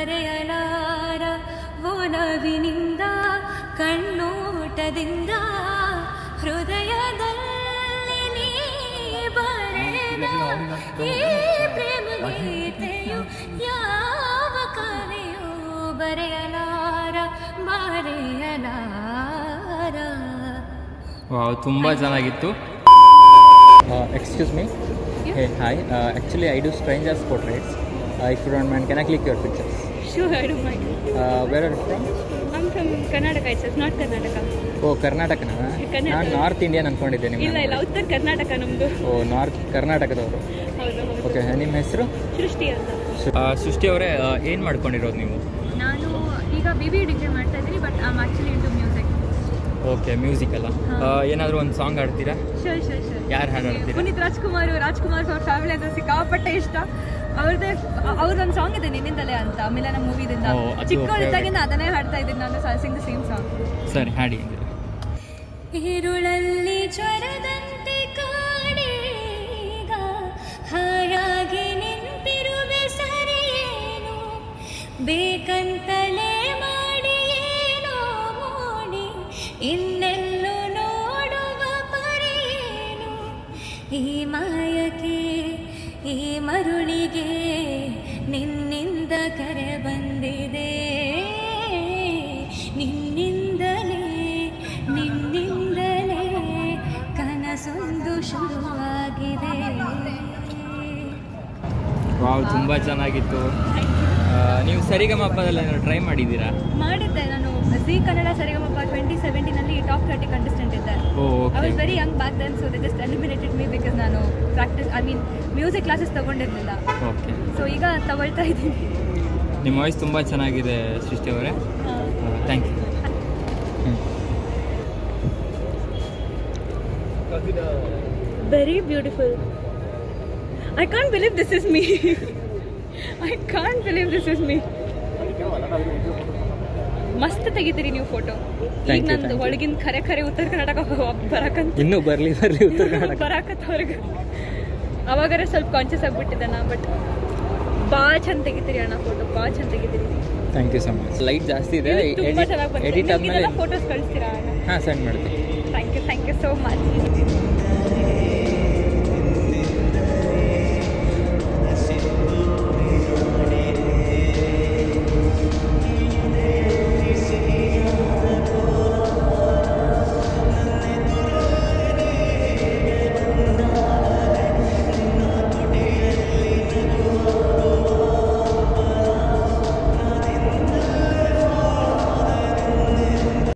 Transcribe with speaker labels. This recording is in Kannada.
Speaker 1: ಮರೆಯಲಾರ ಒಲವಿನಿಂದ ಕಣ್ಣೋಟದಿಂದ ಹೃದಯದಲ್ಲಿ ನೀ ಬರೆದ ಈ ಪ್ರೇಮ ಗೀತೆಯು ಯಾವ ಕವಿಯೂ ಬರೆಯಲಾರ ಬರೆಯಲಾರ.
Speaker 2: ವಾವ್, ತುಂಬ ಚೆನ್ನಾಗಿತ್ತು. Excuse me. Hey, hi. Actually, I do strangers' portraits. If you don't mind, can I click your pictures?
Speaker 3: Sure, I don't mind.
Speaker 2: Where are you from?
Speaker 3: I'm from Karnataka itself, not Karnataka.
Speaker 2: Oh, Karnataka. ನಾನು ನಾರ್ತ್ ಇಂಡಿಯನ್ ಅಂದ್ಕೊಂಡಿದ್ದೇನೆ.
Speaker 3: ಇಲ್ಲ, ಉತ್ತರ ಕರ್ನಾಟಕ ನಮ್ಮದು.
Speaker 2: ಓ, ನಾರ್ತ್ ಕರ್ನಾಟಕದವರು.
Speaker 3: ಹೌದು.
Speaker 2: ಓಕೆ, ನಿಮ್ಮ ಹೆಸರು?
Speaker 3: ಸೃಷ್ಟಿ ಅಂತ.
Speaker 2: ಸೃಷ್ಟಿ ಅವರೇ, ಏನು ಮಾಡ್ಕೊಂಡಿರೋದು ನೀವು?
Speaker 3: ನಾನು ಈಗ BBA ಡಿಗ್ರಿ ಮಾಡ್ತಾ ಇದ್ದೀನಿ, but I am actually into music.
Speaker 2: Okay, music ಅಲ್ಲ. ಏನಾದರೂ ಒಂದು ಸಾಂಗ್ ಹಾಡ್ತೀರಾ?
Speaker 3: ಶೋರ್.
Speaker 2: ಯಾರು ಹಾಡು ಹಾಡ್ತೀರಾ?
Speaker 3: ಪುನೀತ್ ರಾಜ್ಕುಮಾರ್ ಅವ್ರ ಫ್ಯಾಮಿಲಿ ಅಂದ್ರೆ ಸಿಕ್ಕಾಪಟ್ಟೆ ಇಷ್ಟ. ಅವ್ರದ್ದೊಂದು ಸಾಂಗ್ ಇದೆ ನಿನ್ನಿಂದಲೇ ಅಂತ, ಮಿಲನ ಮೂವಿದಿಂದ. ಚಿಕ್ಕವಳಿದ್ದಾಗಿಂದ ಅದನ್ನೇ ಹಾಡ್ತಾ ಇದ್ದೀನಿ ನಾನು, ಸಿಂಗ್ ದ ಸೇಮ್ ಸಾಂಗ್.
Speaker 2: ಸರಿ, ಹಾಡಿ.
Speaker 1: ഇരുളಲ್ಲಿ ಜ್ವರದಂತೆ ಕಾಡೀಗ ಹಾಯಾಗಿ ನಿಂತಿರುವೆ ಸರಿಯೇನು ಬೇಕಂತಲೇ ಮಾಡಿ ಏನೋ ಮೋಡಿ ಇನ್ನೆಲ್ಲೂ ನೋಡುವ ಪರಿಯೇನು ಈ ಮಾಯಕ್ಕೆ ಈ ಮರುಳಿಗೆ ನಿನ್ನಿಂದ ಕರೆ ಬಂದಿದೆ ನಿನ್ನಿಂದಲೇ ಕನಸೊಂದು ಶುರುವಾಗಿದೆ.
Speaker 2: ವಾವ್, ತುಂಬ ಚೆನ್ನಾಗಿತ್ತು. ನೀವು ಸರಿಗಮಪದಲ್ಲಿ ಏನಾದ್ರು ಟ್ರೈ ಮಾಡಿದ್ದೀರಾ?
Speaker 3: ಮಾಡಿದ್ದೆ ನಾನು. Zee Kannada Sarigamapa 2017 top 30 contestant ಇದ್ದೆ. I was very young back then, so they just eliminated me because ನಾನು ಮ್ಯೂಸಿಕ್ ಕ್ಲಾಸಸ್ ತಗೊಂಡಿರಲಿಲ್ಲ.
Speaker 2: ಓಕೆ,
Speaker 3: ಸೊ ಈಗ ತಗೊಳ್ತಾ ಇದ್ದೀನಿ.
Speaker 2: ನಿಮ್ಮ ವಾಯ್ಸ್ ತುಂಬ ಚೆನ್ನಾಗಿದೆ ಸೃಷ್ಟಿ ಅವರೇ. Thank you.
Speaker 3: Very beautiful. I can't believe this is me. I can't believe this is me. ಮಸ್ತ್ ತೆಗಿತೀರಿ ನೀವು ಫೋಟೋ. ಈಗ ನಂದು ಒಳಗಿನ ಖರೆ ಉತ್ತರ ಕರ್ನಾಟಕ ಬರಕಂತ.
Speaker 2: ಇನ್ನೂ ಬರಲಿ ಉತ್ತರ ಕರ್ನಾಟಕ
Speaker 3: ಬರಾಕತ್ತ ಹೊರಗೆ. ಅವಾಗಾರೆ ಸ್ವಲ್ಪ ಕಾನ್ಷಿಯಸ್ ಆಗಿಬಿಟ್ಟಿದ್ದೆ ನಾ, ಬಟ್ ಭಾಳ ಚಂದ ತೆಗಿತೀರಿ ಅಣ್ಣ ಫೋಟೋ, ಭಾಳ ಚಂದ ತೆಗಿತೀರಿ.
Speaker 2: Thank you so much. Light ಜಾಸ್ತಿ ಇದೆ,
Speaker 3: ತುಂಬ ಚೆನ್ನಾಗಿ
Speaker 2: ಎಡಿಟ್ ಆದಮೇಲೆ
Speaker 3: ಫೋಟೋಸ್ ಕಳಿಸ್ತೀರಾ ಅಣ್ಣ?
Speaker 2: ಹಾಂ, ಸೆಂಡ್ ಮಾಡ್ತೀನಿ.
Speaker 3: Thank you so much.